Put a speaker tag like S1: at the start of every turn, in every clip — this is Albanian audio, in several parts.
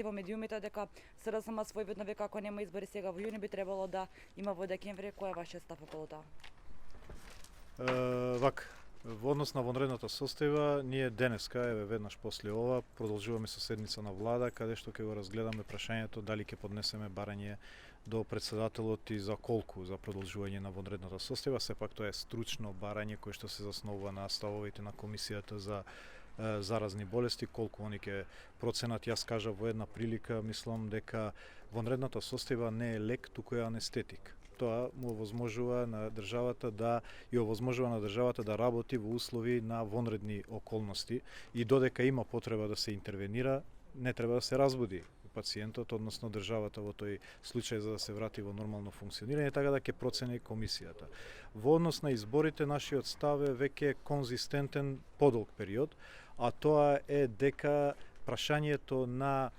S1: во медиумите дека СРСМ своевидно века ако нема избори сега во јуни би требало да има во декември. Кој е вашиот став околу тоа?
S2: Во однос на вонредната состојба, ние денеска, веднаш после ова, продолжуваме со седница на влада, каде што ќе го разгледаме прашањето дали ќе поднесеме барање до председателот и за колку за продолжување на вонредната состојба. Сепак тоа е стручно барање кое што се заснова на ставовите на Комисијата за заразни болести, колку они ќе проценат. Јас кажав во една прилика, мислам дека вонредната состојба не е лек, туку е анестетик. Тоа му овозможува на државата да работи во услови на вонредни околности и додека има потреба да се интервенира, не треба да се разбуди пациентот, односно државата во тој случај за да се врати во нормално функционирање, така да ќе процени комисијата. Во однос на изборите, нашиот став е веќе конзистентен подолг период, а тоа е дека прашањето на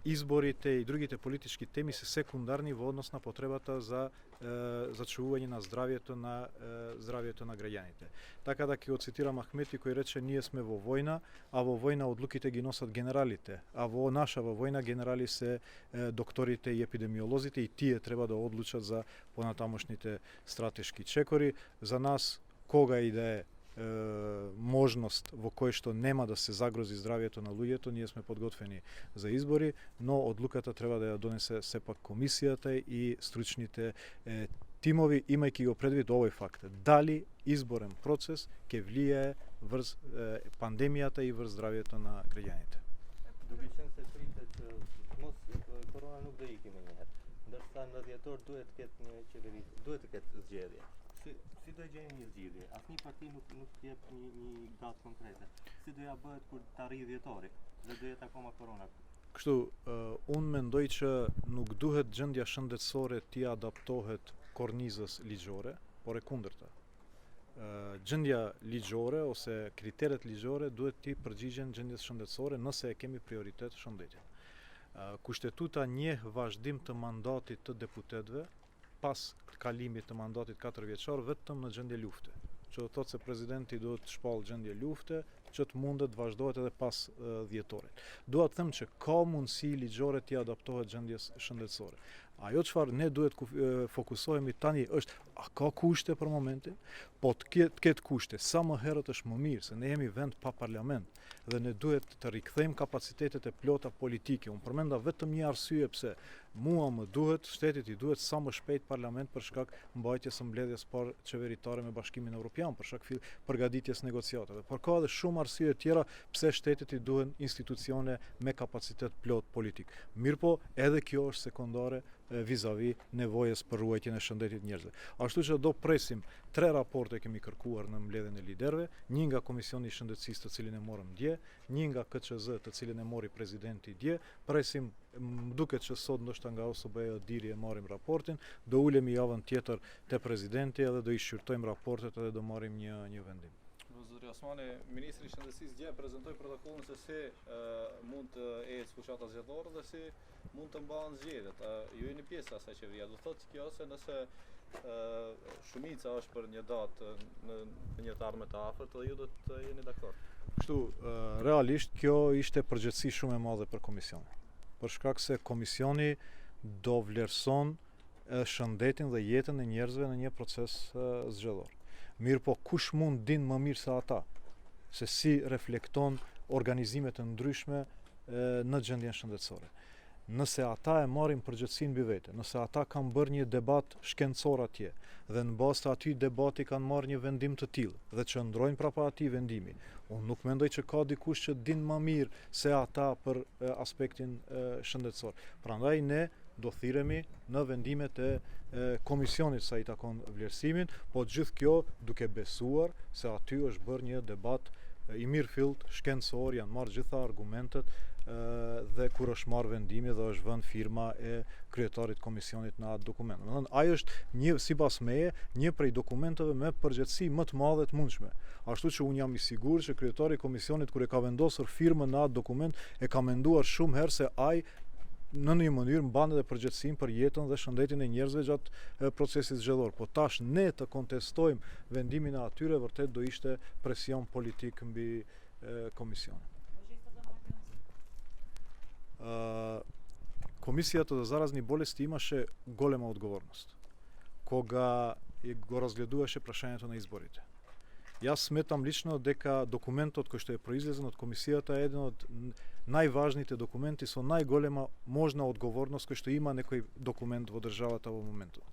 S2: изборите и другите политички теми се секундарни во однос на потребата за зачувување на здравјето на граѓаните. Така да ќе го цитирам Ахмети кој рече: ние сме во војна, а во војна одлуките ги носат генералите, а во војна генерали се докторите и епидемиолозите и тие треба да одлучат за понатамошните стратешки чекори. За нас кога и да е можност во кој што нема да се загрози здравјето на луѓето, ние сме подготвени за избори, но одлуката треба да ја донесе сепак комисијата и стручните тимови, имајќи го предвид овој факт. Дали изборен процес ќе влијае врз пандемијата и врз здравјето на граѓаните.
S3: Duke qenë se pritet mos korona nuk do ikim njëherë, ndërsa në dhjetor duhet të ketë një qeveri, duhet të ketë zgjedhje. Si do gjejmë një zgjidhje? Asnjë parti nuk jep një datë konkrete. Si do ja bëhet kur të arrijë dhjetori dhe do jetë akoma korona?
S2: Kështu, unë mendoj që nuk duhet gjendja shëndetësore t'i adaptohet kornizës ligjore, por e kundërta. Gjendja ligjore ose kriteret ligjore duhet t'i përgjigjen gjendjes shëndetësore nëse e kemi prioritet shëndetin. Kushtetuta njeh vazhdim të mandatit të deputetëve pas kalimit të mandatit 4 vjeçar vetëm në gjendje lufte. Që do të thotë se presidenti duhet të shpall gjendje lufte që të mundet vazhdohet edhe pas dhjetorit. Dua të them që ka mundësi ligjore t'i adaptohet gjendjes shëndetësore. Ajo çfarë ne duhet fokusohemi tani është a ka kushte për momentin, po të ketë kushte sa më herët është më mirë, se ne jemi vend pa parlament dhe ne duhet të rikthejmë kapacitetet e plota politike. Unë përmenda vetëm një arsye pse mua më duhet, shtetit i duhet sa më shpejt parlament për shkak mbajtjes së mbledhjes parë qeveritare me Bashkimin Evropian, për shkak përgatitjes negociatave. Por ka edhe shumë arsye tjera pse shtetit i duhen institucione me kapacitet plot politik. Mirpo, edhe kjo është sekondare vis-a-vis nevojës për ruajtjen e shëndetit njerëzve. Ashtu që do presim 3 raporte kemi kërkuar në mbledhjen e liderëve, një nga Komisioni i Shëndetësisë të cilin e morëm dje, një nga KQZ të cilin e mori presidenti dje, presim duket që sot ndoshta nga OSBE diri e marrim raportin, do ulemi javën tjetër te presidenti edhe do i shqyrtojmë raportet edhe do marrim një vendim.
S4: Zotri Osmani, Ministri i Shëndetësisë dje prezantoi protokollin se si mund të ecë fushata zgjedhore dhe si mund të mbahen zgjedhjet. Ju jeni pjesë e asaj qeveria. Do thotë kjo se nëse shumica është për një datë në një të ardhme të afërt dhe ju do të jeni dakord.
S2: Kështu, realisht kjo ishte përgjegjësi shumë e madhe për komisionin. Për shkak se komisioni do vlerëson shëndetin dhe jetën e njerëzve në një proces zgjedhor. Mirë po, kush mund din më mirë se ata, se si reflekton organizimet të ndryshme në gjendjen shëndetësore. Nëse ata e marrin përgjegjësinë mbi vete, nëse ata kanë bërë një debat shkencor atje dhe në bazë të atij debati kanë marrë një vendim të tillë dhe që ndrojnë prapa atij vendimi, unë nuk mendoj që ka dikush që din më mirë se ata për aspektin shëndetësor. Prandaj ne do thirremi në vendimet e komisionit sa i takon vlerësimin, po gjithë kjo duke besuar se aty është bërë një debat i mirëfillt, shkencor, janë marrë gjitha argumentet dhe kur është marrë vendimi dhe është vënë firma e kryetarit komisionit në atë dokument. Ai është sipas meje një prej dokumenteve me përgjegjësi më të madhe të mundshme. Ashtu që unë jam i sigurt që kryetari i komisionit kur e ka vendosur firmën në atë dokument e ka menduar shumë herë se ai në një mënyrë mban edhe përgjegjësinë për jetën dhe shëndetin e njerëzve gjatë procesit zgjedhor. Po tash ne të kontestojmë vendimin e atyre vërtet do ishte presion politik mbi komisionin. Комисијата за заразни болести имаше голема одговорност кога го разгледуваше прашањето на изборите. Јас сметам лично дека документот кој што е произлезен од комисијата е еден од најважните документи со најголема можна одговорност кој што има некој документ во државата во моментот.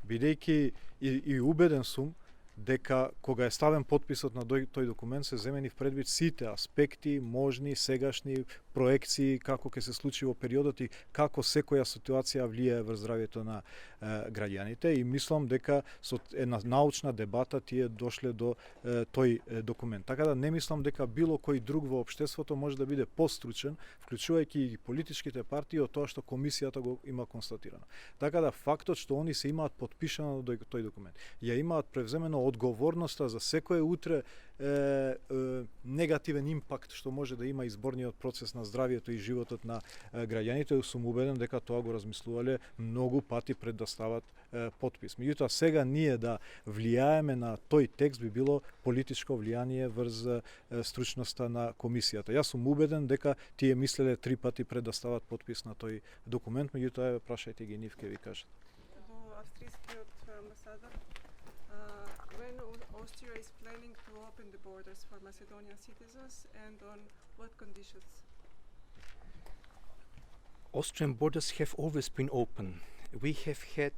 S2: Бидејќи и убеден сум дека кога е ставен подписот на тој документ се земени в предвид сите аспекти, можни, сегашни проекции, како ќе се случи во периодот и како секоја ситуација влијае врз здравјето на граѓаните, и мислам дека со една научна дебата тие дошле до тој документ. Така да не мислам дека било кој друг во општеството може да биде постручен, вклучувајќи и политичките партии, од тоа што комисијата го има констатирано. Така да фактот што они се имаат подпишано тој документ, ја имаат превземено одговорноста за секое утре негативен импакт што може да има изборниот процес на здравјето и животот на граѓаните, сум убеден дека тоа го размислувале многу пати пред да стават подпис. Меѓутоа сега ние да влијаеме на тој текст би било политичко влијание врз стручноста на комисијата. Јас сум убеден дека тие мислеле 3 пати пред да стават подпис на тој документ, меѓутоа прашајте ги нив, ќе ви кажат.
S5: До австрийскиот амбасадор, when Austria is planning to open the borders for Macedonian citizens and on what conditions?
S6: Austrian borders have always been open. We have had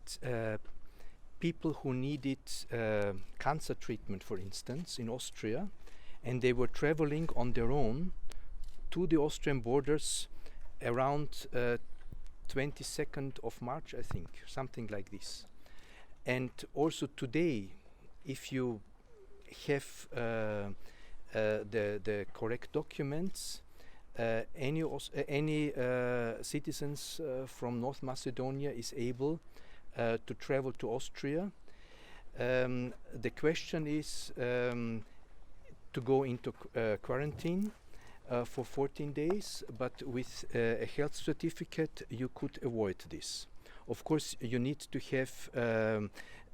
S6: people who needed cancer treatment, for instance, in Austria, and they were traveling on their own to the Austrian borders around 22nd of March, I think, something like this. And also today, if you have the correct documents, any citizens from North Macedonia is able to travel to Austria. The question is to go into quarantine for 14 days, but with a health certificate you could avoid this. Of course, you need to have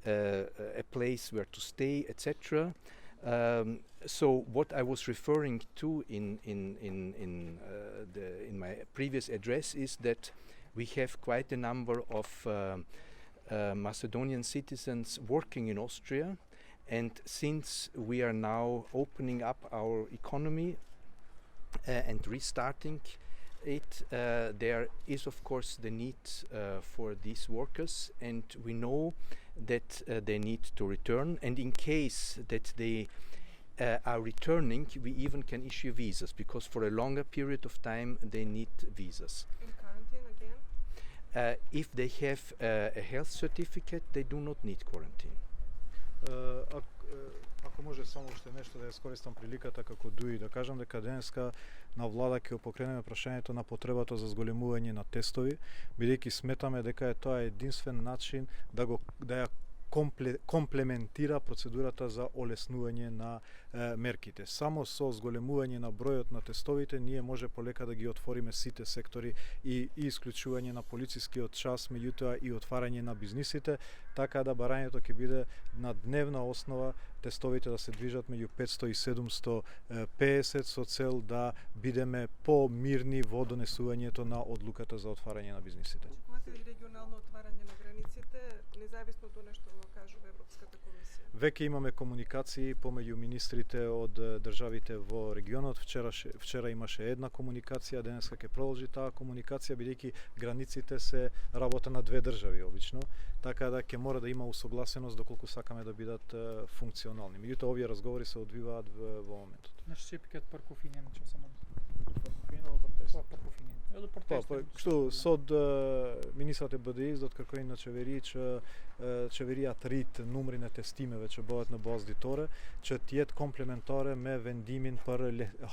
S6: a place where to stay, etc. So what I was referring to in my previous address is that we have quite a number of Macedonian citizens working in Austria, and since we are now opening up our economy and restarting it, there is of course the need for these workers, and we know that they need to return, and in case that they are returning, we even can issue visas, because for a longer period of time they need visas.
S5: In quarantine again?
S6: If they have a health certificate, they do not need quarantine.
S2: Ако може само уште нешто да ја скористам приликата како Дуи да кажам дека денеска на влада ќе покренеме прашањето на потребата за зголемување на тестови, бидејќи сметаме дека е тоа единствен начин да ја комплементира процедурата за олеснување на мерките. Само со зголемување на бројот на тестовите ние може полека да ги отвориме сите сектори и исклучување на полицискиот час, меѓутоа и отварање на бизнисите, така да барањето ќе биде на дневна основа, тестовите да се движат меѓу 500 и 750 со цел да бидеме помирни во донесувањето на одлуката за отварање на бизнисите.
S5: Очекувате ли регионално отварање на границите, независно од нешто го кажува Европската комисија?
S2: Веќе имаме комуникации помеѓу министрите од државите во регионот. Вчера имаше една комуникација, денеска ќе продолжи таа комуникација, бидејќи границите се работа на две држави обично, така да ќе мора да има усогласеност доколку сакаме да бидат функционални. Меѓутоа овие разговори се одвиваат во моментот.
S7: Значи шепикат паркофинен, че само паркофинен.
S2: Што сод министрите БДИ од како иначе вери че çeveria të rritë numrin e testimeve që bëhet në bazë ditore, që të jetë komplementare me vendimin për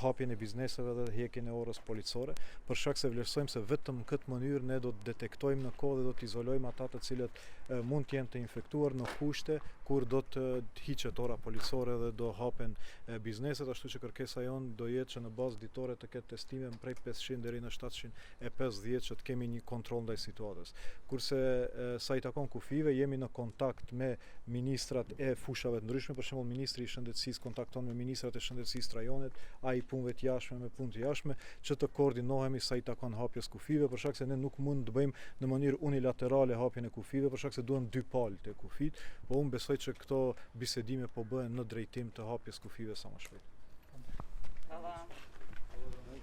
S2: hapjen e bizneseve dhe hjekjen e orës policore, për shkak se vlerësojmë se vetëm në këtë mënyrë ne do të detektojmë në kohë dhe do të izolojmë ata të cilët mund të jenë të infektuar në kushte kur do të hiqet ora policore dhe do hapen bizneset, ashtu që kërkesa jon do jetë që në bazë ditore të ketë testime prej 500 deri në 750 që të kemi një kontroll ndaj situatës. Kurse sa i takon kufive, jemi jemi në kontakt me ministrat e fushave të ndryshme, për shembull ministri i shëndetësisë kontakton me ministrat e shëndetësisë të rajonit, ai punëve të jashtme me punë të jashtme, që të koordinohemi sa i takon hapjes kufive, për shkak se ne nuk mund të bëjmë në mënyrë unilaterale hapjen e kufive, për shkak se duhen dy palë të kufit, po unë besoj që këto bisedime po bëhen në drejtim të hapjes kufive sa më shpejt.
S1: Hvala.